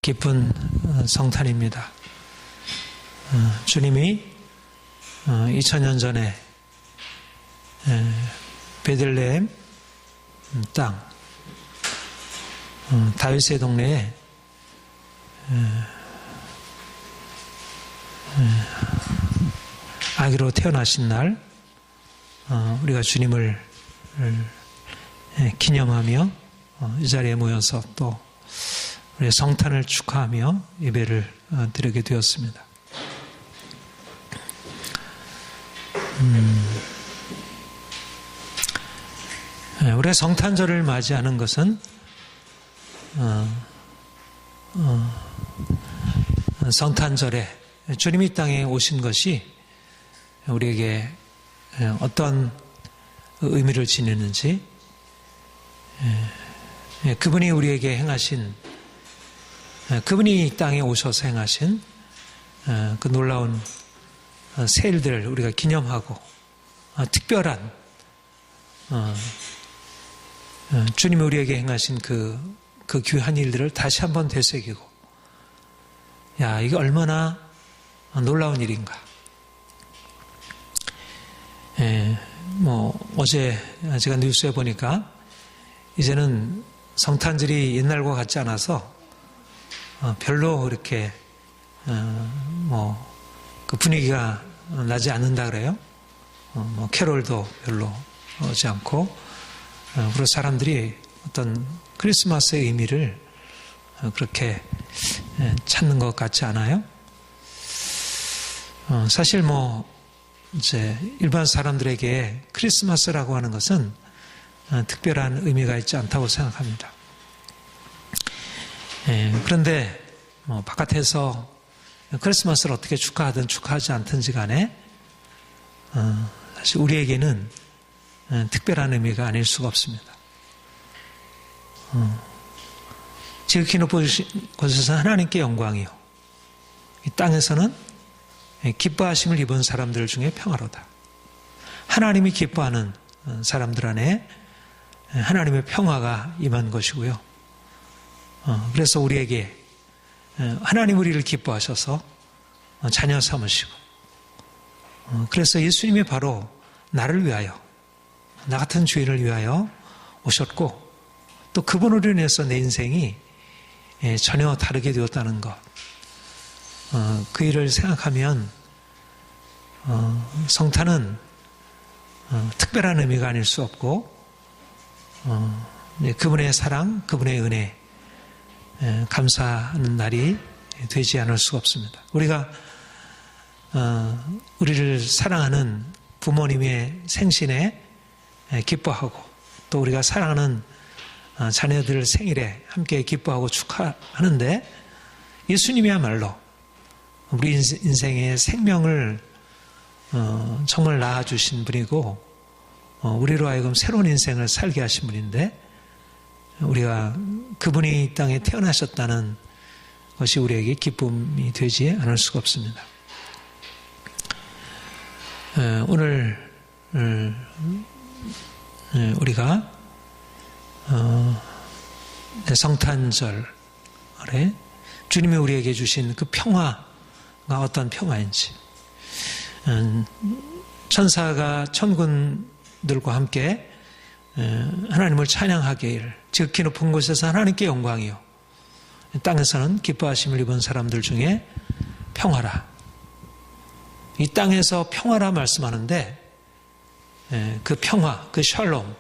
기쁜 성탄입니다. 주님이 2000년 전에 베들레헴 땅 다윗의 동네에 아기로 태어나신 날 우리가 주님을 기념하며 이 자리에 모여서 또 우리의 성탄을 축하하며 예배를 드리게 되었습니다. 우리가 성탄절을 맞이하는 것은 성탄절에 주님이 이 땅에 오신 것이 우리에게 어떤 의미를 지니는지, 그분이 우리에게 행하신, 그분이 이 땅에 오셔서 행하신 그 놀라운 새 일들을 우리가 기념하고 특별한 주님이 우리에게 행하신 그 귀한 일들을 다시 한번 되새기고, 야, 이게 얼마나 놀라운 일인가. 어제 제가 뉴스에 보니까 이제는 성탄절이 옛날과 같지 않아서 별로 그렇게 그 분위기가 나지 않는다 그래요. 캐롤도 별로 오지 않고, 그리고 사람들이 어떤 크리스마스의 의미를 그렇게 찾는 것 같지 않아요? 사실 이제 일반 사람들에게 크리스마스라고 하는 것은 특별한 의미가 있지 않다고 생각합니다. 그런데 바깥에서 크리스마스를 어떻게 축하하든 축하하지 않든지 간에 사실 우리에게는 특별한 의미가 아닐 수가 없습니다. 지극히 높은 곳에서 하나님께 영광이요, 이 땅에서는 기뻐하심을 입은 사람들 중에 평화로다. 하나님이 기뻐하는 사람들 안에 하나님의 평화가 임한 것이고요. 그래서 우리에게 하나님 우리를 기뻐하셔서 자녀 삼으시고, 그래서 예수님이 바로 나를 위하여, 나 같은 죄인을 위하여 오셨고, 또 그분으로 인해서 내 인생이 전혀 다르게 되었다는 것, 그 일을 생각하면 성탄은 특별한 의미가 아닐 수 없고, 그분의 사랑, 그분의 은혜 감사하는 날이 되지 않을 수가 없습니다. 우리가 우리를 사랑하는 부모님의 생신에 기뻐하고, 또 우리가 사랑하는 자녀들 생일에 함께 기뻐하고 축하하는데, 예수님이야말로 우리 인생의 생명을 정말 낳아주신 분이고, 우리로 하여금 새로운 인생을 살게 하신 분인데, 우리가 그분이 이 땅에 태어나셨다는 것이 우리에게 기쁨이 되지 않을 수가 없습니다. 오늘 우리가 성탄절에 주님이 우리에게 주신 그 평화가 어떤 평화인지, 천사가 천군들과 함께 하나님을 찬양하길, 지극히 높은 곳에서 하나님께 영광이요, 땅에서는 기뻐하심을 입은 사람들 중에 평화라. 이 땅에서 평화라 말씀하는데, 그 평화, 그 샬롬,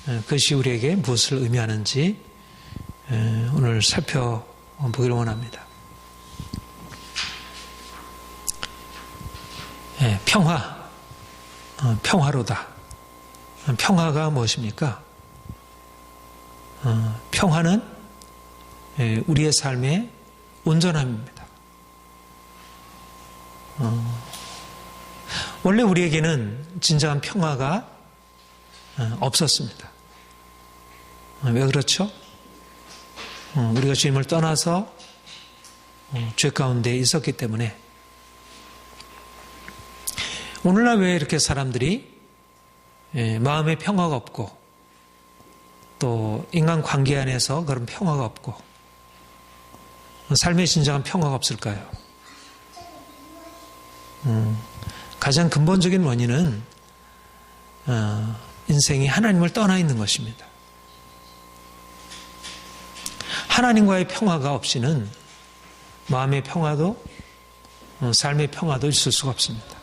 그것이 우리에게 무엇을 의미하는지 오늘 살펴보기를 원합니다. 평화, 평화로다. 평화가 무엇입니까? 평화는 우리의 삶의 온전함입니다. 원래 우리에게는 진정한 평화가 없었습니다. 왜 그렇죠? 우리가 주님을 떠나서 죄 가운데 있었기 때문에. 오늘날 왜 이렇게 사람들이 마음의 평화가 없고, 또 인간관계 안에서 그런 평화가 없고, 삶의 진정한 평화가 없을까요? 가장 근본적인 원인은 인생이 하나님을 떠나 있는 것입니다. 하나님과의 평화가 없이는 마음의 평화도 삶의 평화도 있을 수가 없습니다.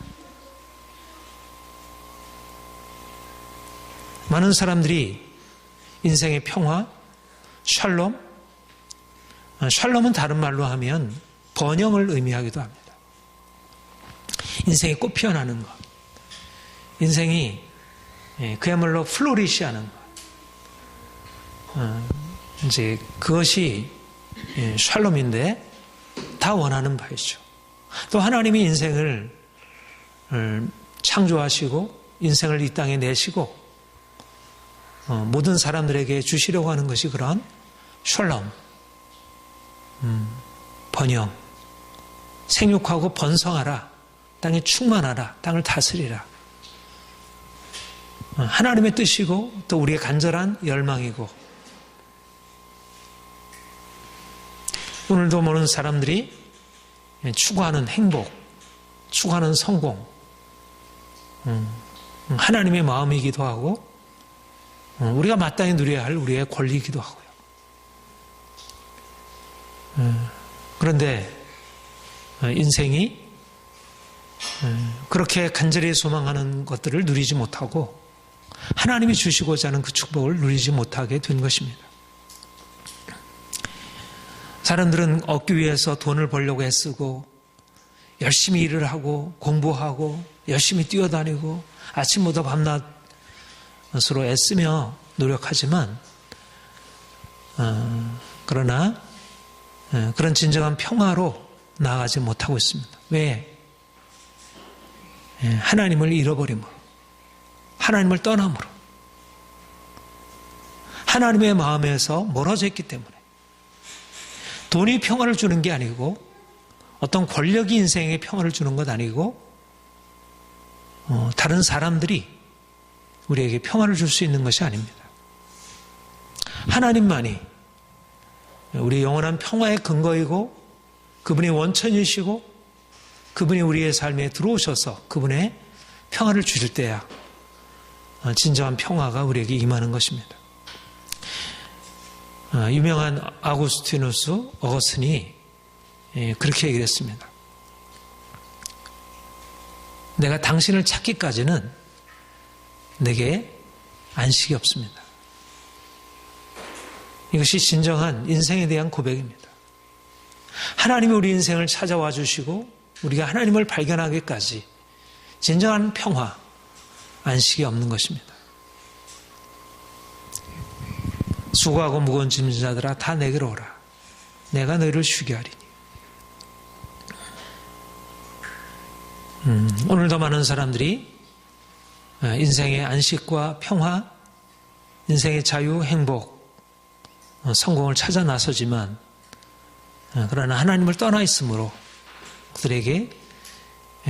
많은 사람들이 인생의 평화, 샬롬은 다른 말로 하면 번영을 의미하기도 합니다. 인생이 꽃 피어나는 것, 인생이 그야말로 플로리시하는 것, 이제 그것이 샬롬인데 다 원하는 바이죠. 또 하나님이 인생을 창조하시고 인생을 이 땅에 내시고 모든 사람들에게 주시려고 하는 것이 그런 샬롬, 번영, 생육하고 번성하라, 땅에 충만하라, 땅을 다스리라. 하나님의 뜻이고 또 우리의 간절한 열망이고, 오늘도 모든 사람들이 추구하는 행복, 추구하는 성공, 하나님의 마음이기도 하고 우리가 마땅히 누려야 할 우리의 권리이기도 하고요. 그런데 인생이 그렇게 간절히 소망하는 것들을 누리지 못하고 하나님이 주시고자 하는 그 축복을 누리지 못하게 된 것입니다. 사람들은 얻기 위해서 돈을 벌려고 애쓰고 열심히 일을 하고 공부하고 열심히 뛰어다니고 아침부터 밤낮으로 애쓰며 노력하지만 그러나 그런 진정한 평화로 나아가지 못하고 있습니다. 왜? 하나님을 잃어버림으로, 하나님을 떠남으로, 하나님의 마음에서 멀어져 있기 때문에. 돈이 평화를 주는 게 아니고 어떤 권력이 인생에 평화를 주는 것 아니고 다른 사람들이 우리에게 평화를 줄 수 있는 것이 아닙니다. 하나님만이 우리 영원한 평화의 근거이고 그분이 원천이시고 그분이 우리의 삶에 들어오셔서 그분의 평화를 주실 때야 진정한 평화가 우리에게 임하는 것입니다. 유명한 어거스틴이 그렇게 얘기를 했습니다. 내가 당신을 찾기까지는 내게 안식이 없습니다. 이것이 진정한 인생에 대한 고백입니다. 하나님이 우리 인생을 찾아와 주시고 우리가 하나님을 발견하기까지 진정한 평화, 안식이 없는 것입니다. 수고하고 무거운 짐진 자들아 다 내게로 오라. 내가 너희를 쉬게 하리니. 오늘도 많은 사람들이 인생의 안식과 평화, 인생의 자유, 행복, 성공을 찾아 나서지만 그러나 하나님을 떠나 있으므로 그들에게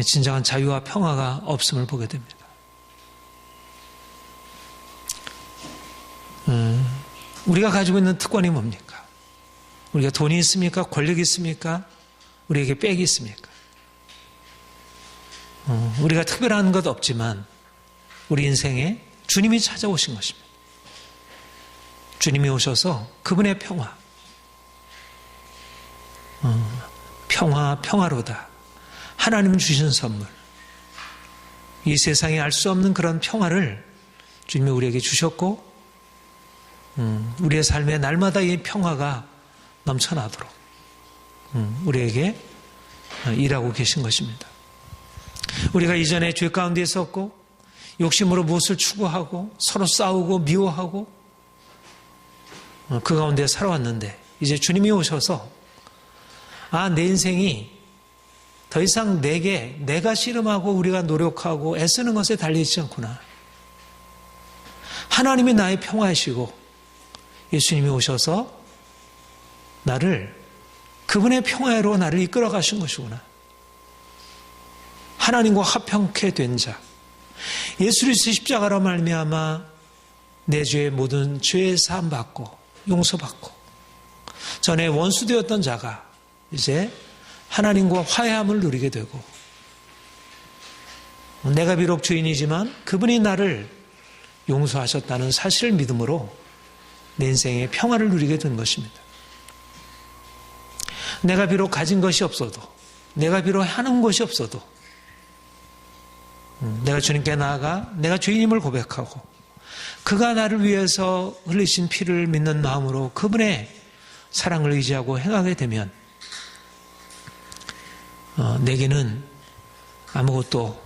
진정한 자유와 평화가 없음을 보게 됩니다. 우리가 가지고 있는 특권이 뭡니까? 우리가 돈이 있습니까? 권력이 있습니까? 우리에게 빽이 있습니까? 우리가 특별한 것 없지만 우리 인생에 주님이 찾아오신 것입니다. 주님이 오셔서 그분의 평화로다. 하나님 주신 선물. 이 세상에 알 수 없는 그런 평화를 주님이 우리에게 주셨고 우리의 삶에 날마다 이 평화가 넘쳐나도록 우리에게 일하고 계신 것입니다. 우리가 이전에 죄 가운데 있었고 욕심으로 무엇을 추구하고 서로 싸우고 미워하고 그 가운데 살아왔는데 이제 주님이 오셔서 내 인생이 더 이상 내가 씨름하고 우리가 노력하고 애쓰는 것에 달려있지 않구나. 하나님이 나의 평화이시고 예수님이 오셔서 나를 그분의 평화로 나를 이끌어 가신 것이구나. 하나님과 화평케 된 자, 예수 그리스도의 십자가로 말미암아 내 죄의 모든 죄의 사함 받고 용서받고 전에 원수되었던 자가 이제 하나님과 화해함을 누리게 되고, 내가 비록 주인이지만 그분이 나를 용서하셨다는 사실을 믿음으로 내 인생의 평화를 누리게 된 것입니다. 내가 비록 가진 것이 없어도, 내가 비록 하는 것이 없어도, 내가 주님께 나아가 내가 주인임을 고백하고 그가 나를 위해서 흘리신 피를 믿는 마음으로 그분의 사랑을 의지하고 행하게 되면 내게는 아무것도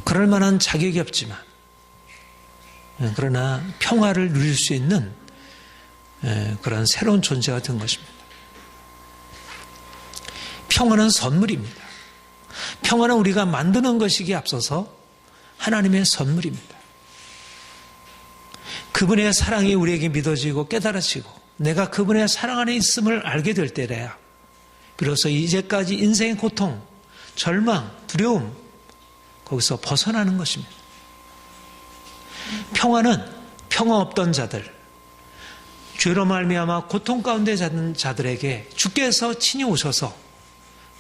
그럴 만한 자격이 없지만 그러나 평화를 누릴 수 있는 그런 새로운 존재가 된 것입니다. 평화는 선물입니다. 평화는 우리가 만드는 것이기에 앞서서 하나님의 선물입니다. 그분의 사랑이 우리에게 믿어지고 깨달아지고 내가 그분의 사랑 안에 있음을 알게 될 때래야 비로소 이제까지 인생의 고통, 절망, 두려움 거기서 벗어나는 것입니다. 평화는 평화 없던 자들, 죄로 말미암아 고통 가운데 있는 자들에게 주께서 친히 오셔서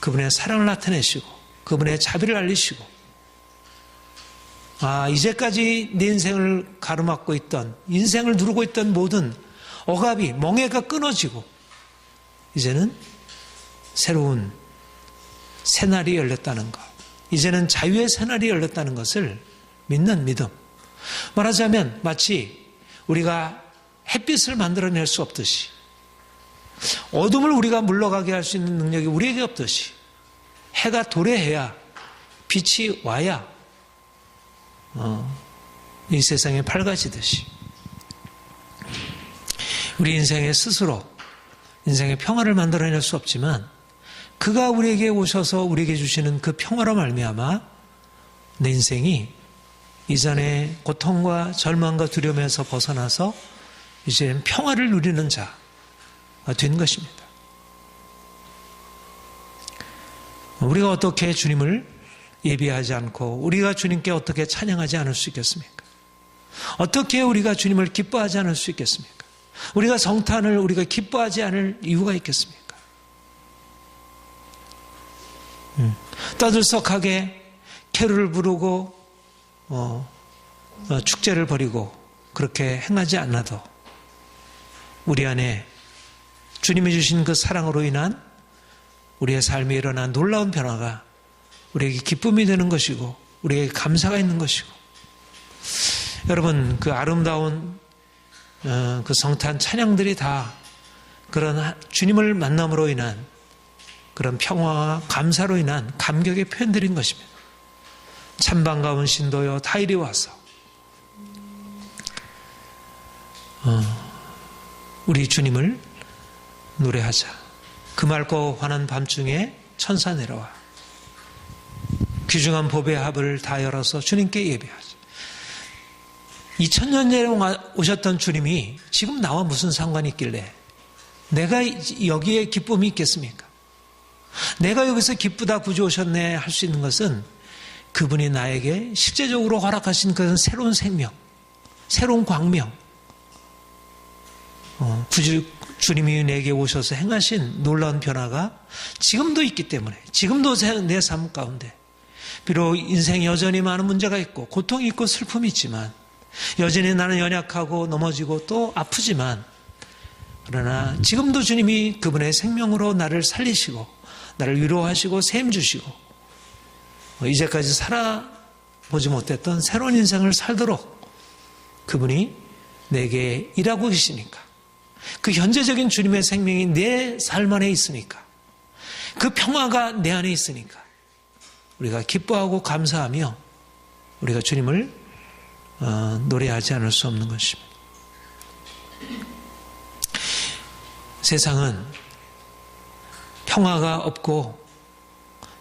그분의 사랑을 나타내시고 그분의 자비를 알리시고 이제까지 내 인생을 가로막고 있던 인생을 누르고 있던 모든 억압이 멍해가 끊어지고 이제는 새로운 새날이 열렸다는 것, 이제는 자유의 새날이 열렸다는 것을 믿는 믿음. 말하자면 마치 우리가 햇빛을 만들어낼 수 없듯이 어둠을 우리가 물러가게 할 수 있는 능력이 우리에게 없듯이 해가 도래해야 빛이 와야 이 세상이 밝아지듯이 우리 인생에 스스로 인생의 평화를 만들어낼 수 없지만 그가 우리에게 오셔서 우리에게 주시는 그 평화로 말미암아 내 인생이 이전의 고통과 절망과 두려움에서 벗어나서 이제는 평화를 누리는 자가 된 것입니다. 우리가 어떻게 주님을 예비하지 않고 우리가 주님께 어떻게 찬양하지 않을 수 있겠습니까? 어떻게 우리가 주님을 기뻐하지 않을 수 있겠습니까? 우리가 성탄을 우리가 기뻐하지 않을 이유가 있겠습니까? 떠들썩하게 캐롤을 부르고 축제를 벌이고 그렇게 행하지 않아도 우리 안에 주님이 주신 그 사랑으로 인한 우리의 삶에 일어난 놀라운 변화가 우리에게 기쁨이 되는 것이고 우리에게 감사가 있는 것이고 여러분 그 아름다운 그 성탄 찬양들이 다 그런 주님을 만남으로 인한 그런 평화와 감사로 인한 감격의 표현들인 것입니다. 참 반가운 신도여 다 이리 와서 우리 주님을 노래하자. 그 맑고 환한 밤중에 천사 내려와 귀중한 법의 합을 다 열어서 주님께 예배하자. 2000년 전에 오셨던 주님이 지금 나와 무슨 상관이 있길래 내가 여기에 기쁨이 있겠습니까? 내가 여기서 기쁘다 구주 오셨네 할 수 있는 것은 그분이 나에게 실제적으로 허락하신 그런 새로운 생명, 새로운 광명, 주님이 내게 오셔서 행하신 놀라운 변화가 지금도 있기 때문에 지금도 내 삶 가운데 비록 인생에 여전히 많은 문제가 있고 고통이 있고 슬픔이 있지만 여전히 나는 연약하고 넘어지고 또 아프지만 그러나 지금도 주님이 그분의 생명으로 나를 살리시고 나를 위로하시고 셈 주시고 이제까지 살아보지 못했던 새로운 인생을 살도록 그분이 내게 일하고 계시니까 그 현재적인 주님의 생명이 내 삶 안에 있으니까 그 평화가 내 안에 있으니까 우리가 기뻐하고 감사하며 우리가 주님을 노래하지 않을 수 없는 것입니다. 세상은 평화가 없고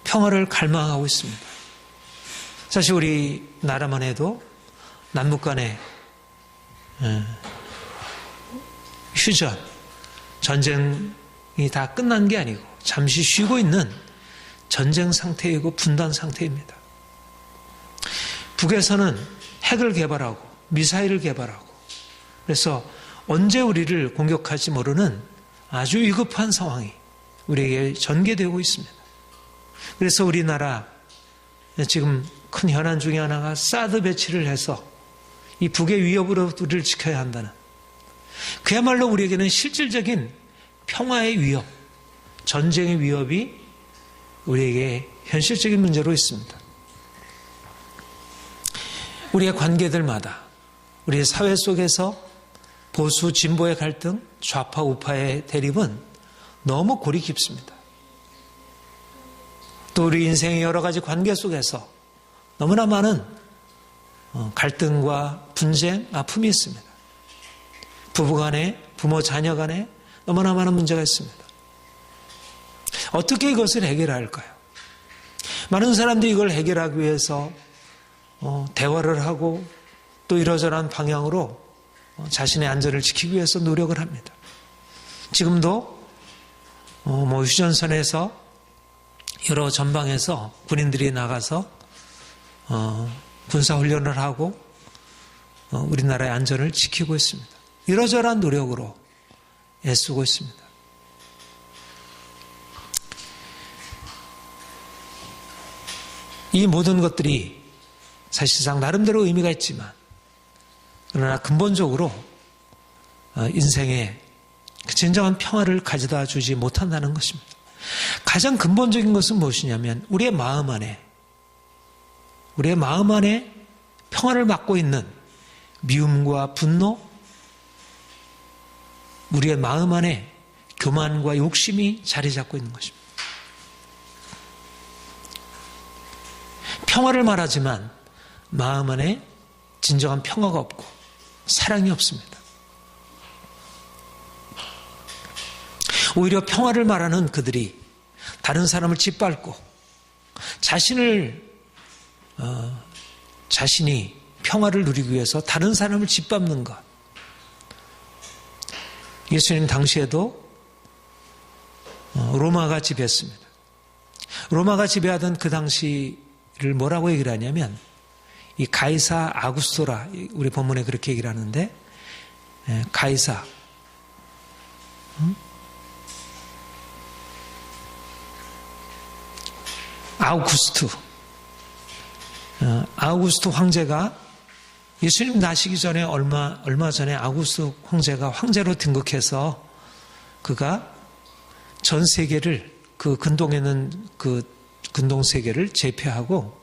평화를 갈망하고 있습니다. 사실 우리 나라만 해도 남북 간의 휴전, 전쟁이 다 끝난 게 아니고 잠시 쉬고 있는 전쟁 상태이고 분단 상태입니다. 북에서는 핵을 개발하고 미사일을 개발하고 그래서 언제 우리를 공격할지 모르는 아주 위급한 상황이 우리에게 전개되고 있습니다. 그래서 우리나라 지금 큰 현안 중에 하나가 사드 배치를 해서 이 북의 위협으로부터 우리를 지켜야 한다는, 그야말로 우리에게는 실질적인 평화의 위협, 전쟁의 위협이 우리에게 현실적인 문제로 있습니다. 우리의 관계들마다, 우리의 사회 속에서 보수, 진보의 갈등, 좌파, 우파의 대립은 너무 골이 깊습니다. 또 우리 인생의 여러 가지 관계 속에서 너무나 많은 갈등과 분쟁, 아픔이 있습니다. 부부간에, 부모 자녀 간에 너무나 많은 문제가 있습니다. 어떻게 이것을 해결할까요? 많은 사람들이 이걸 해결하기 위해서 대화를 하고 또 이러저러한 방향으로 자신의 안전을 지키기 위해서 노력을 합니다. 지금도 휴전선에서 여러 전방에서 군인들이 나가서 군사훈련을 하고 우리나라의 안전을 지키고 있습니다. 이러저러한 노력으로 애쓰고 있습니다. 이 모든 것들이 사실상 나름대로 의미가 있지만, 그러나 근본적으로 인생에 진정한 평화를 가져다 주지 못한다는 것입니다. 가장 근본적인 것은 무엇이냐면 우리의 마음 안에 평화를 막고 있는 미움과 분노, 우리의 마음 안에 교만과 욕심이 자리 잡고 있는 것입니다. 평화를 말하지만 마음 안에 진정한 평화가 없고 사랑이 없습니다. 오히려 평화를 말하는 그들이 다른 사람을 짓밟고 자신이 평화를 누리기 위해서 다른 사람을 짓밟는 것. 예수님 당시에도 로마가 지배했습니다. 로마가 지배하던 그 당시를 뭐라고 얘기를 하냐면 이 가이사 아구스토라, 우리 본문에 그렇게 얘기를 하는데, 가이사 아우구스트 황제가 예수님 나시기 전에 얼마 전에 아우구스트 황제가 황제로 등극해서 그가 전 세계를, 그 근동에 있는 그 근동 세계를 제패하고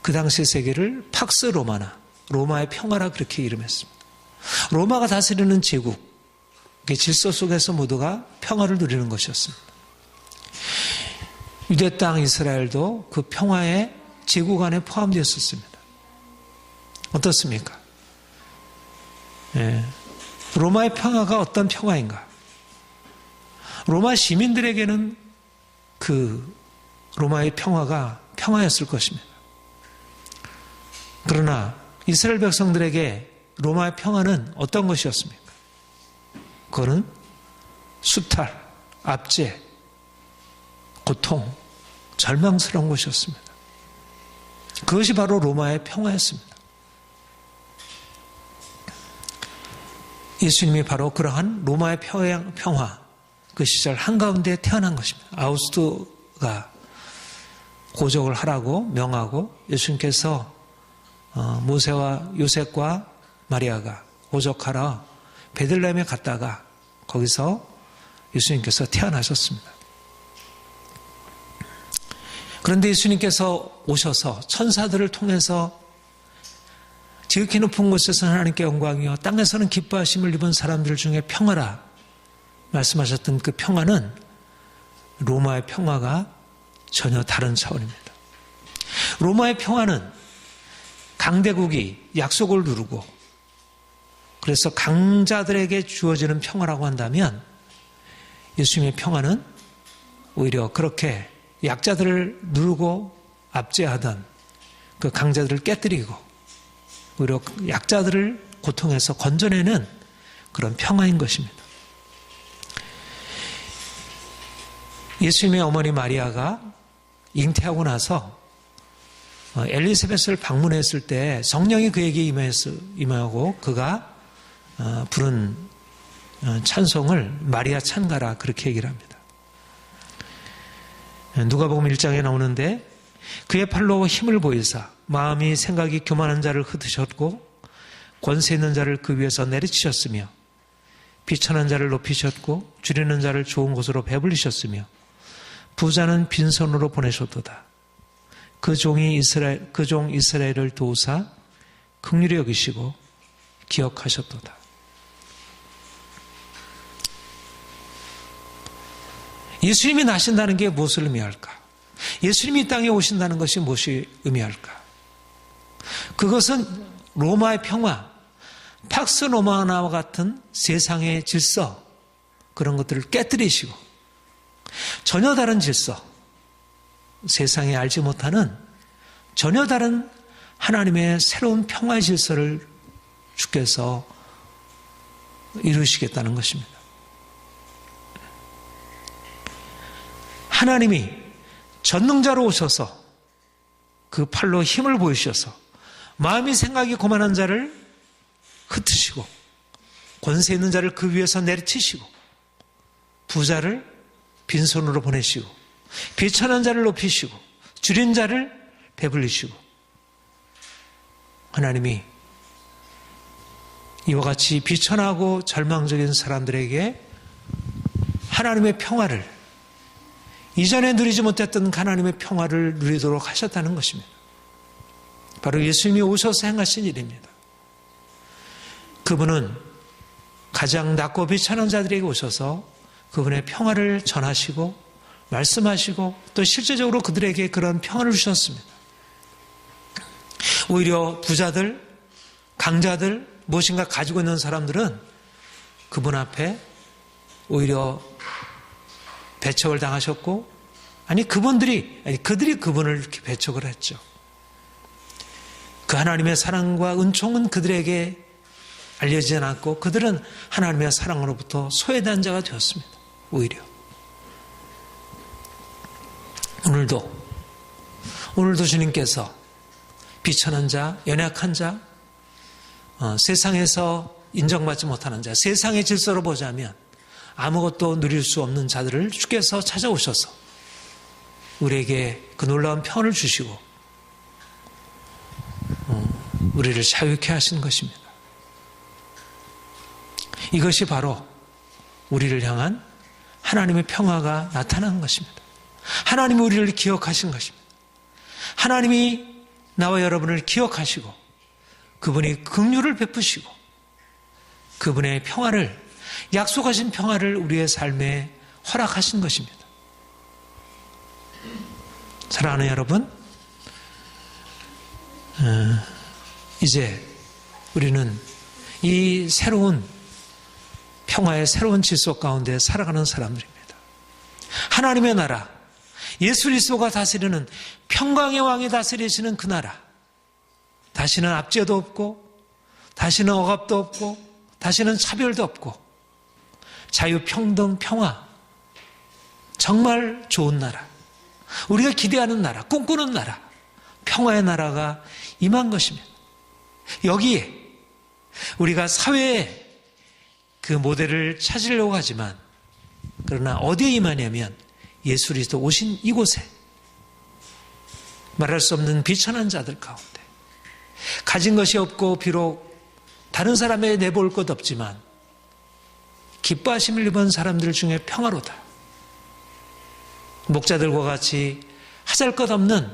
그 당시 세계를 팍스 로마나, 로마의 평화라 그렇게 이름했습니다. 로마가 다스리는 제국, 그 질서 속에서 모두가 평화를 누리는 것이었습니다. 유대 땅 이스라엘도 그 평화의 제국 안에 포함되었었습니다. 어떻습니까? 로마의 평화가 어떤 평화인가? 로마 시민들에게는 그 로마의 평화가 평화였을 것입니다. 그러나 이스라엘 백성들에게 로마의 평화는 어떤 것이었습니까? 그거는 수탈, 압제, 고통, 절망스러운 것이었습니다. 그것이 바로 로마의 평화였습니다. 예수님이 바로 그러한 로마의 평화, 그 시절 한가운데 태어난 것입니다. 아우구스토가 고적을 하라고 명하고 예수님께서 모세와 요셉과 마리아가 고적하러 베들레헴에 갔다가 거기서 예수님께서 태어나셨습니다. 그런데 예수님께서 오셔서 천사들을 통해서 지극히 높은 곳에서는 하나님께 영광이요 땅에서는 기뻐하심을 입은 사람들 중에 평화라 말씀하셨던 그 평화는 로마의 평화가 전혀 다른 차원입니다. 로마의 평화는 강대국이 약속을 누르고 그래서 강자들에게 주어지는 평화라고 한다면 예수님의 평화는 오히려 그렇게 약자들을 누르고 압제하던 그 강자들을 깨뜨리고 오히려 약자들을 고통에서 건져내는 그런 평화인 것입니다. 예수님의 어머니 마리아가 잉태하고 나서 엘리사벳을 방문했을 때 성령이 그에게 임하고 그가 부른 찬송을 마리아 찬가라 그렇게 얘기를 합니다. 누가복음 1장에 나오는데 그의 팔로 힘을 보이사 마음이 생각이 교만한 자를 흩으셨고 권세 있는 자를 그 위에서 내리치셨으며 비천한 자를 높이셨고 줄이는 자를 좋은 곳으로 배불리셨으며 부자는 빈손으로 보내셨도다. 그 종 이스라엘을 도우사 긍휼히 여기시고 기억하셨도다. 예수님이 나신다는 게 무엇을 의미할까? 예수님이 이 땅에 오신다는 것이 무엇이 의미할까? 그것은 로마의 평화, 팍스 로마나와 같은 세상의 질서, 그런 것들을 깨뜨리시고 전혀 다른 질서, 세상에 알지 못하는 전혀 다른 하나님의 새로운 평화의 질서를 주께서 이루시겠다는 것입니다. 하나님이 전능자로 오셔서 그 팔로 힘을 보이셔서 마음이 생각이 고만한 자를 흩으시고 권세 있는 자를 그 위에서 내리치시고 부자를 빈손으로 보내시고 비천한 자를 높이시고 줄인 자를 배불리시고 하나님이 이와 같이 비천하고 절망적인 사람들에게 하나님의 평화를 이전에 누리지 못했던 하나님의 평화를 누리도록 하셨다는 것입니다. 바로 예수님이 오셔서 행하신 일입니다. 그분은 가장 낮고 비천한 자들에게 오셔서 그분의 평화를 전하시고 말씀하시고 또 실제적으로 그들에게 그런 평화를 주셨습니다. 오히려 부자들, 강자들, 무엇인가 가지고 있는 사람들은 그분 앞에 오히려 배척을 당하셨고 그들이 그분을 이렇게 배척을 했죠. 그 하나님의 사랑과 은총은 그들에게 알려지지 않았고 그들은 하나님의 사랑으로부터 소외된 자가 되었습니다. 오히려 오늘도 주님께서 비천한 자, 연약한 자, 세상에서 인정받지 못하는 자, 세상의 질서로 보자면 아무것도 누릴 수 없는 자들을 주께서 찾아오셔서 우리에게 그 놀라운 평안을 주시고 우리를 자유케 하신 것입니다. 이것이 바로 우리를 향한 하나님의 평화가 나타난 것입니다. 하나님이 우리를 기억하신 것입니다. 하나님이 나와 여러분을 기억하시고 그분이 긍휼을 베푸시고 그분의 평화를, 약속하신 평화를 우리의 삶에 허락하신 것입니다. 사랑하는 여러분, 이제 우리는 이 새로운 평화의 새로운 질서 가운데 살아가는 사람들입니다. 하나님의 나라, 예수 그리스도가 다스리는 평강의 왕이 다스리시는 그 나라, 다시는 압제도 없고 다시는 억압도 없고 다시는 차별도 없고 자유, 평등, 평화, 정말 좋은 나라, 우리가 기대하는 나라, 꿈꾸는 나라, 평화의 나라가 임한 것입니다. 여기에 우리가 사회에 그 모델을 찾으려고 하지만 그러나 어디에 임하냐면 예수 그리스도 오신 이곳에 말할 수 없는 비천한 자들 가운데 가진 것이 없고 비록 다른 사람에 내볼 것 없지만 기뻐하심을 입은 사람들 중에 평화로다. 목자들과 같이 하잘것없는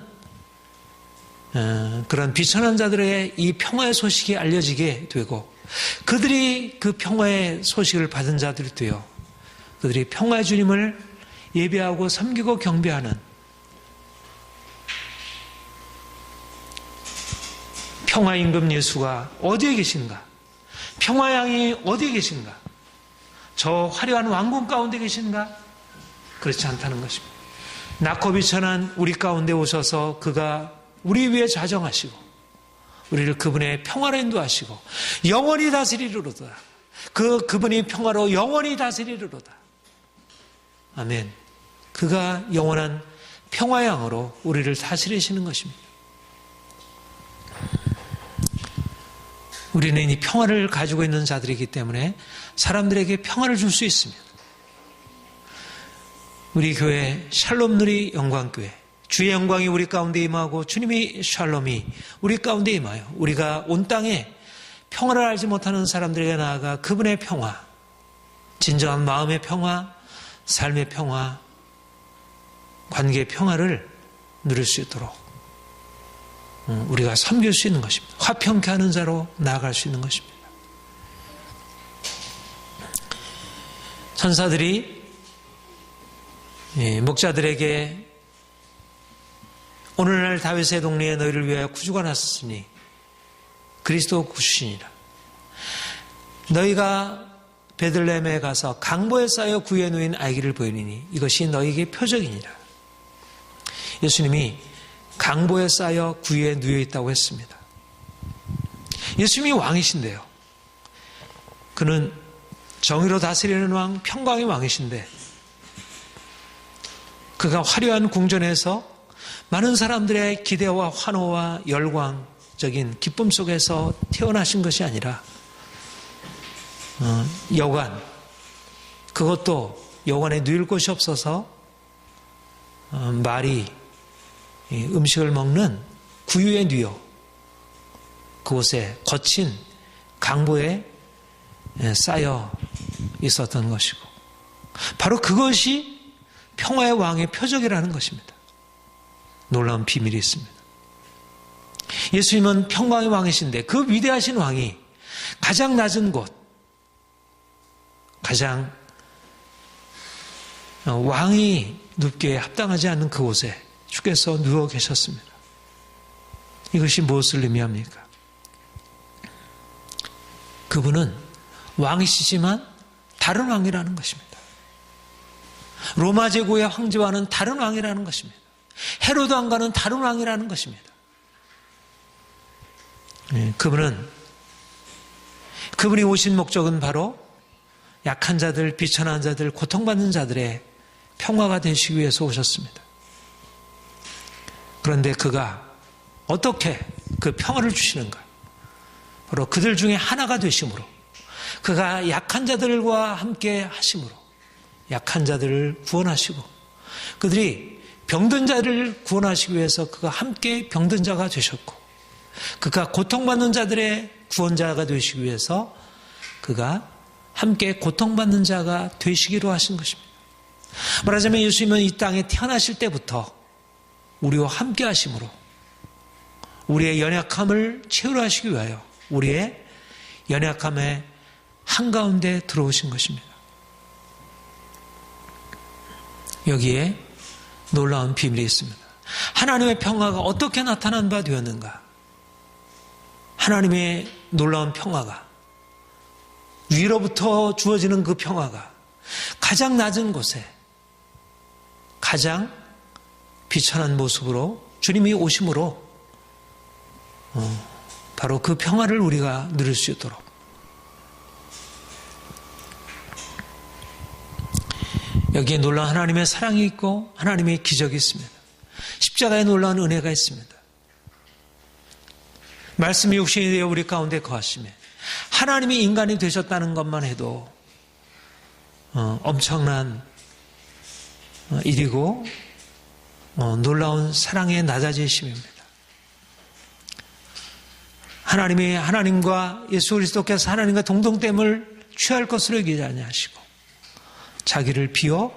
그런 비천한 자들의 이 평화의 소식이 알려지게 되고 그들이 그 평화의 소식을 받은 자들이 되어 그들이 평화의 주님을 예배하고 섬기고 경배하는 평화 임금 예수가 어디에 계신가? 평화의 양이 어디에 계신가? 저 화려한 왕궁 가운데 계신가? 그렇지 않다는 것입니다. 낮고 비천한 우리 가운데 오셔서 그가 우리 위에 좌정하시고 우리를 그분의 평화로 인도하시고 영원히 다스리리로다. 그분이 평화로 영원히 다스리리로다. 아멘. 그가 영원한 평화의 양으로 우리를 다스리시는 것입니다. 우리는 이 평화를 가지고 있는 자들이기 때문에 사람들에게 평화를 줄 수 있습니다. 우리 교회 샬롬누리 영광교회, 주의 영광이 우리 가운데 임하고 주님의 샬롬이 우리 가운데 임하여 우리가 온 땅에 평화를 알지 못하는 사람들에게 나아가 그분의 평화, 진정한 마음의 평화, 삶의 평화, 관계의 평화를 누릴 수 있도록 우리가 섬길 수 있는 것입니다. 화평케 하는 자로 나아갈 수 있는 것입니다. 천사들이 목자들에게 오늘날 다윗의 동리에 너희를 위하여 구주가 났으니 그리스도 구주시니라. 너희가 베들레헴에 가서 강보에 쌓여 구유에 누인 아기를 보이니 이것이 너희에게 표적이니라. 예수님이 강보에 쌓여 구유에 누여 있다고 했습니다. 예수님이 왕이신데요. 그는 정의로 다스리는 왕, 평강의 왕이신데 그가 화려한 궁전에서 많은 사람들의 기대와 환호와 열광적인 기쁨 속에서 태어나신 것이 아니라 여관, 그것도 여관에 누일 곳이 없어서 말이 음식을 먹는 구유에 누여 그곳에 거친 강보에 쌓여 있었던 것이고 바로 그것이 평화의 왕의 표적이라는 것입니다. 놀라운 비밀이 있습니다. 예수님은 평강의 왕이신데 그 위대하신 왕이 가장 낮은 곳, 가장 왕이 눕기에 합당하지 않는 그곳에 주께서 누워 계셨습니다. 이것이 무엇을 의미합니까? 그분은 왕이시지만 다른 왕이라는 것입니다. 로마 제국의 황제와는 다른 왕이라는 것입니다. 헤로드 왕과는 다른 왕이라는 것입니다. 그분이 오신 목적은 바로 약한 자들, 비천한 자들, 고통받는 자들의 평화가 되시기 위해서 오셨습니다. 그런데 그가 어떻게 그 평화를 주시는가? 바로 그들 중에 하나가 되심으로, 그가 약한 자들과 함께 하심으로 약한 자들을 구원하시고 그들이 병든 자를 구원하시기 위해서 그가 함께 병든 자가 되셨고 그가 고통받는 자들의 구원자가 되시기 위해서 그가 함께 고통받는 자가 되시기로 하신 것입니다. 말하자면 예수님은 이 땅에 태어나실 때부터 우리와 함께 하심으로 우리의 연약함을 채우려 하시기 위하여 우리의 연약함의 한가운데 들어오신 것입니다. 여기에 놀라운 비밀이 있습니다. 하나님의 평화가 어떻게 나타난 바 되었는가? 하나님의 놀라운 평화가, 위로부터 주어지는 그 평화가 가장 낮은 곳에 가장 비천한 모습으로 주님이 오심으로 바로 그 평화를 우리가 누릴 수 있도록 여기에 놀라운 하나님의 사랑이 있고 하나님의 기적이 있습니다. 십자가에 놀라운 은혜가 있습니다. 말씀이 육신이 되어 우리 가운데 거하시며 하나님이 인간이 되셨다는 것만 해도 엄청난 일이고 놀라운 사랑의 낮아지심입니다. 하나님과 예수 그리스도께서 하나님과 동등됨을 취할 것으로 여기지 아니하시고 자기를 비워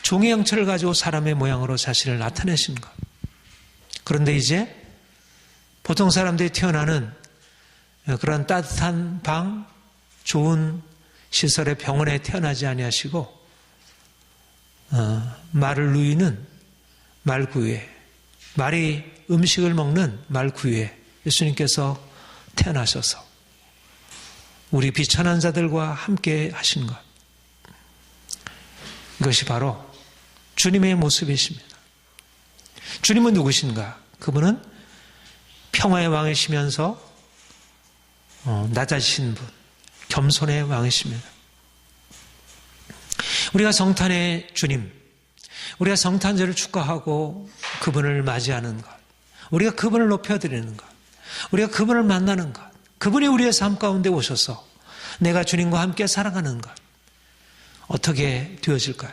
종의 형체를 가지고 사람의 모양으로 자신을 나타내신 것. 그런데 이제 보통 사람들이 태어나는 그런 따뜻한 방, 좋은 시설의 병원에 태어나지 아니하시고 말을 누이는 말구유에, 말이 음식을 먹는 말구유에 예수님께서 태어나셔서 우리 비천한 자들과 함께 하신 것. 이것이 바로 주님의 모습이십니다. 주님은 누구신가? 그분은 평화의 왕이시면서 낮아지신 분, 겸손의 왕이십니다. 우리가 성탄의 주님, 우리가 성탄절을 축하하고 그분을 맞이하는 것, 우리가 그분을 높여드리는 것, 우리가 그분을 만나는 것, 그분이 우리의 삶 가운데 오셔서 내가 주님과 함께 살아가는 것, 어떻게 되어질까요?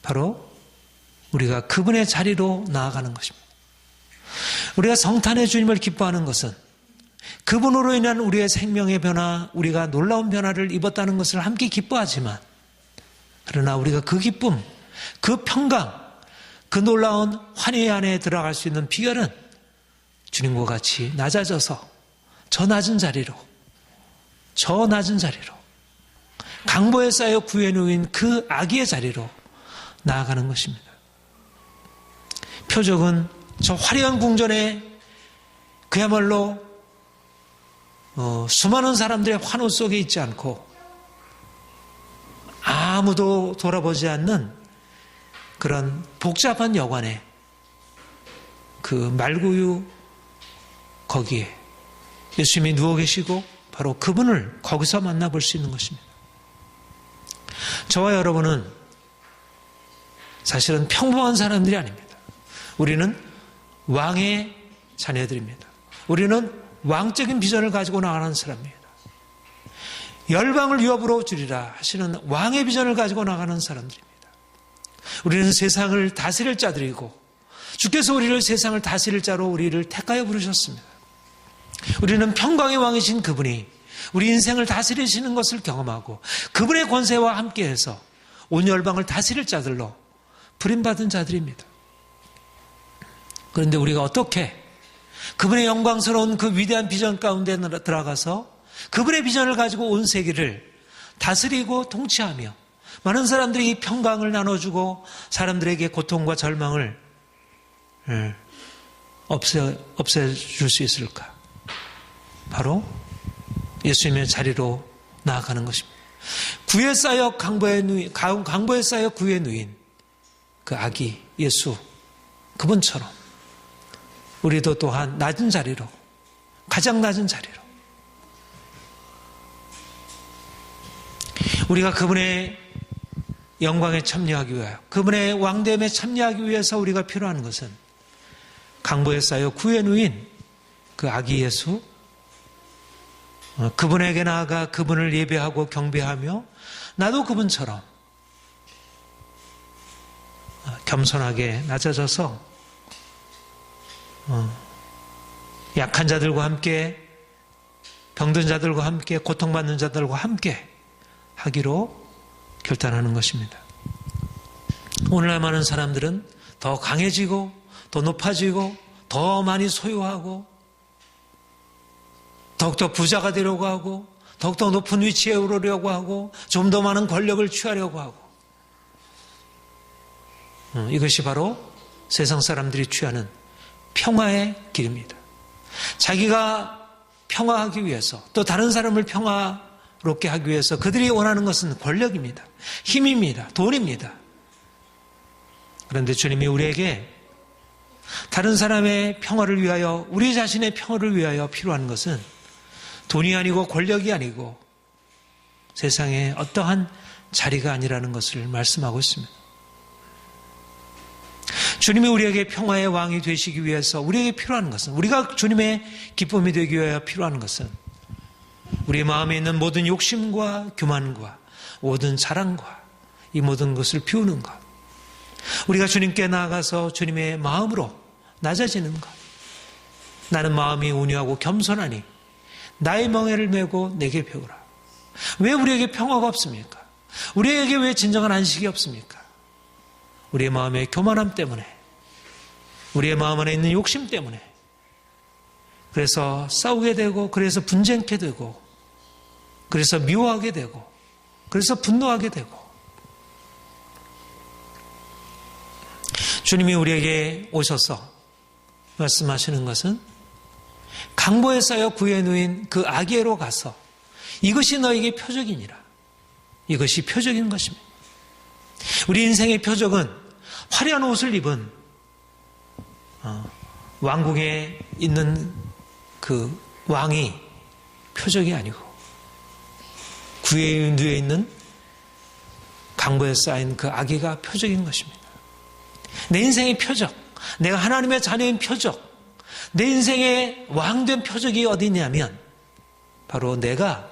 바로 우리가 그분의 자리로 나아가는 것입니다. 우리가 성탄의 주님을 기뻐하는 것은 그분으로 인한 우리의 생명의 변화, 우리가 놀라운 변화를 입었다는 것을 함께 기뻐하지만, 그러나 우리가 그 기쁨, 그 평강, 그 놀라운 환희 안에 들어갈 수 있는 비결은 주님과 같이 낮아져서 저 낮은 자리로 강보에 쌓여 구해 놓인 그 아기의 자리로 나아가는 것입니다. 표적은 저 화려한 궁전에 그야말로 수많은 사람들의 환호 속에 있지 않고 아무도 돌아보지 않는 그런 복잡한 여관에 그 말구유 거기에 예수님이 누워 계시고 바로 그분을 거기서 만나볼 수 있는 것입니다. 저와 여러분은 사실은 평범한 사람들이 아닙니다. 우리는 왕의 자녀들입니다. 우리는 왕적인 비전을 가지고 나가는 사람입니다. 열방을 유업으로 주리라 하시는 왕의 비전을 가지고 나가는 사람들입니다. 우리는 세상을 다스릴 자들이고 주께서 우리를 세상을 다스릴 자로 우리를 택하여 부르셨습니다. 우리는 평강의 왕이신 그분이 우리 인생을 다스리시는 것을 경험하고 그분의 권세와 함께해서 온 열방을 다스릴 자들로 부름받은 자들입니다. 그런데 우리가 어떻게 그분의 영광스러운 그 위대한 비전 가운데 들어가서 그분의 비전을 가지고 온 세계를 다스리고 통치하며 많은 사람들이 이 평강을 나눠주고 사람들에게 고통과 절망을 없애줄 수 있을까? 바로 예수님의 자리로 나아가는 것입니다. 구에 쌓여 강보에 쌓여 구에 누인 그 아기 예수, 그분처럼 우리도 또한 낮은 자리로, 가장 낮은 자리로 우리가 그분의 영광에 참여하기 위하여, 그분의 왕됨에 참여하기 위해서 우리가 필요한 것은 강보에 쌓여 구에 누인 그 아기 예수, 그분에게 나아가 그분을 예배하고 경배하며 나도 그분처럼 겸손하게 낮아져서 약한 자들과 함께, 병든 자들과 함께, 고통받는 자들과 함께 하기로 결단하는 것입니다. 오늘날 많은 사람들은 더 강해지고 더 높아지고 더 많이 소유하고 더욱더 부자가 되려고 하고 더욱더 높은 위치에 오르려고 하고 좀 더 많은 권력을 취하려고 하고, 이것이 바로 세상 사람들이 취하는 평화의 길입니다. 자기가 평화하기 위해서, 또 다른 사람을 평화롭게 하기 위해서 그들이 원하는 것은 권력입니다. 힘입니다. 돈입니다. 그런데 주님이 우리에게 다른 사람의 평화를 위하여, 우리 자신의 평화를 위하여 필요한 것은 돈이 아니고 권력이 아니고 세상에 어떠한 자리가 아니라는 것을 말씀하고 있습니다. 주님이 우리에게 평화의 왕이 되시기 위해서 우리에게 필요한 것은, 우리가 주님의 기쁨이 되기 위하여 필요한 것은 우리 마음에 있는 모든 욕심과 교만과 모든 자랑과 이 모든 것을 비우는 것, 우리가 주님께 나아가서 주님의 마음으로 낮아지는 것. 나는 마음이 온유하고 겸손하니 나의 멍에를 메고 내게 배우라. 왜 우리에게 평화가 없습니까? 우리에게 왜 진정한 안식이 없습니까? 우리의 마음의 교만함 때문에, 우리의 마음 안에 있는 욕심 때문에, 그래서 싸우게 되고, 그래서 분쟁케 되고, 그래서 미워하게 되고, 그래서 분노하게 되고, 주님이 우리에게 오셔서 말씀하시는 것은 강보에 쌓여 구해 놓인 그 아기로 가서 이것이 너에게 표적이니라. 이것이 표적인 것입니다. 우리 인생의 표적은 화려한 옷을 입은 왕궁에 있는 그 왕이 표적이 아니고 구에 누워 있는 강보에 쌓인 그 아기가 표적인 것입니다. 내 인생의 표적, 내가 하나님의 자녀인 표적, 내 인생의 왕된 표적이 어디냐면 바로 내가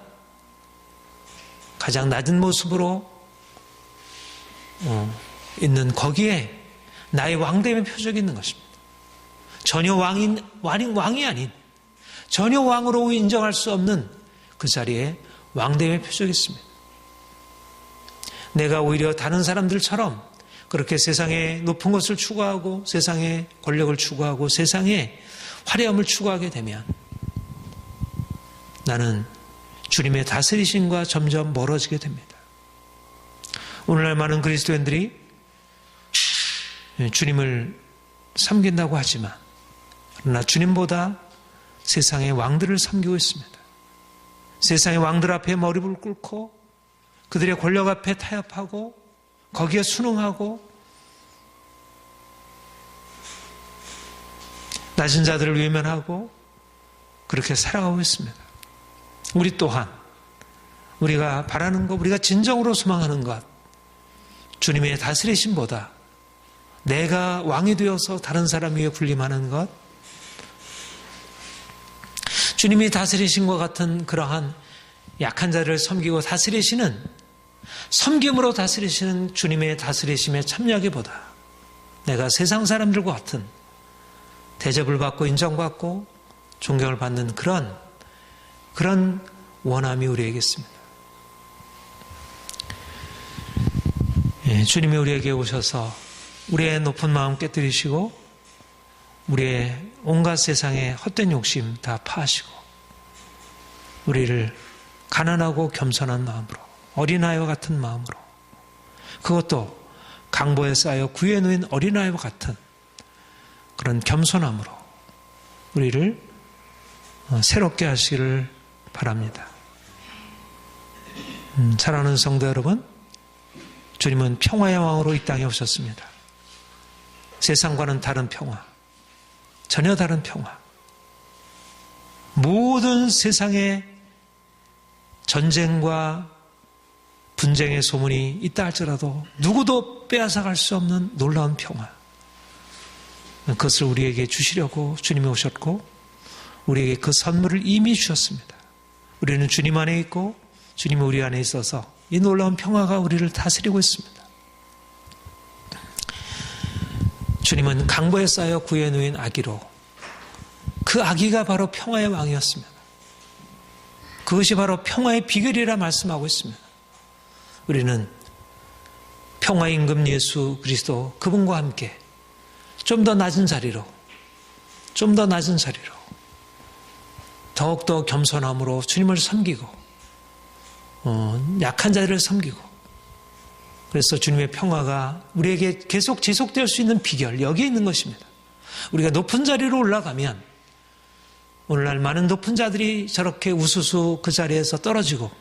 가장 낮은 모습으로 있는 거기에 나의 왕됨의 표적이 있는 것입니다. 전혀 왕이 아닌, 전혀 왕으로 인정할 수 없는 그 자리에 왕됨의 표적이 있습니다. 내가 오히려 다른 사람들처럼 그렇게 세상의 높은 것을 추구하고 세상의 권력을 추구하고 세상의 화려함을 추구하게 되면 나는 주님의 다스리심과 점점 멀어지게 됩니다. 오늘날 많은 그리스도인들이 주님을 섬긴다고 하지만 그러나 주님보다 세상의 왕들을 섬기고 있습니다. 세상의 왕들 앞에 머리를 꿇고 그들의 권력 앞에 타협하고 거기에 순응하고 낮은 자들을 외면하고 그렇게 살아가고 있습니다. 우리 또한 우리가 바라는 것, 우리가 진정으로 소망하는 것, 주님의 다스리심보다 내가 왕이 되어서 다른 사람 위에 군림하는 것, 주님이 다스리심과 같은 그러한 약한 자를 섬기고 다스리시는, 섬김으로 다스리시는 주님의 다스리심에 참여하기보다 내가 세상 사람들과 같은 대접을 받고 인정받고 존경을 받는 그런 원함이 우리에게 있습니다. 주님이 우리에게 오셔서 우리의 높은 마음 깨뜨리시고 우리의 온갖 세상의 헛된 욕심 다 파하시고 우리를 가난하고 겸손한 마음으로, 어린아이와 같은 마음으로, 그것도 강보에 쌓여 구에 놓인 어린아이와 같은 그런 겸손함으로 우리를 새롭게 하시기를 바랍니다. 사랑하는 성도 여러분, 주님은 평화의 왕으로 이 땅에 오셨습니다. 세상과는 다른 평화, 전혀 다른 평화. 모든 세상의 전쟁과 분쟁의 소문이 있다 할지라도 누구도 빼앗아갈 수 없는 놀라운 평화. 그것을 우리에게 주시려고 주님이 오셨고 우리에게 그 선물을 이미 주셨습니다. 우리는 주님 안에 있고 주님이 우리 안에 있어서 이 놀라운 평화가 우리를 다스리고 있습니다. 주님은 강보에 쌓여 구에 놓인 아기로, 그 아기가 바로 평화의 왕이었습니다. 그것이 바로 평화의 비결이라 말씀하고 있습니다. 우리는 평화의 임금 예수 그리스도 그분과 함께 좀 더 낮은 자리로 더욱더 겸손함으로 주님을 섬기고 약한 자들을 섬기고, 그래서 주님의 평화가 우리에게 계속 지속될 수 있는 비결, 여기에 있는 것입니다. 우리가 높은 자리로 올라가면 오늘날 많은 높은 자들이 저렇게 우수수 그 자리에서 떨어지고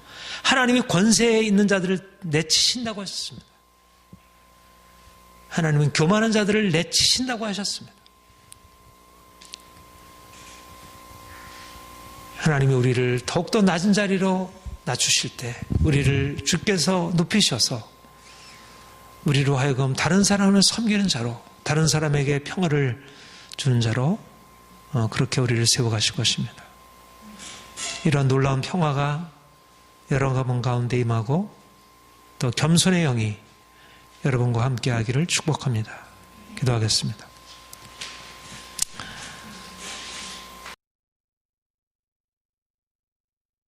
하나님이 권세에 있는 자들을 내치신다고 하셨습니다. 하나님은 교만한 자들을 내치신다고 하셨습니다. 하나님이 우리를 더욱더 낮은 자리로 낮추실 때 우리를 주께서 높이셔서 우리로 하여금 다른 사람을 섬기는 자로, 다른 사람에게 평화를 주는 자로 그렇게 우리를 세워가실 것입니다. 이런 놀라운 평화가 여러분 가운데 임하고 또 겸손의 영이 여러분과 함께 하기를 축복합니다. 기도하겠습니다.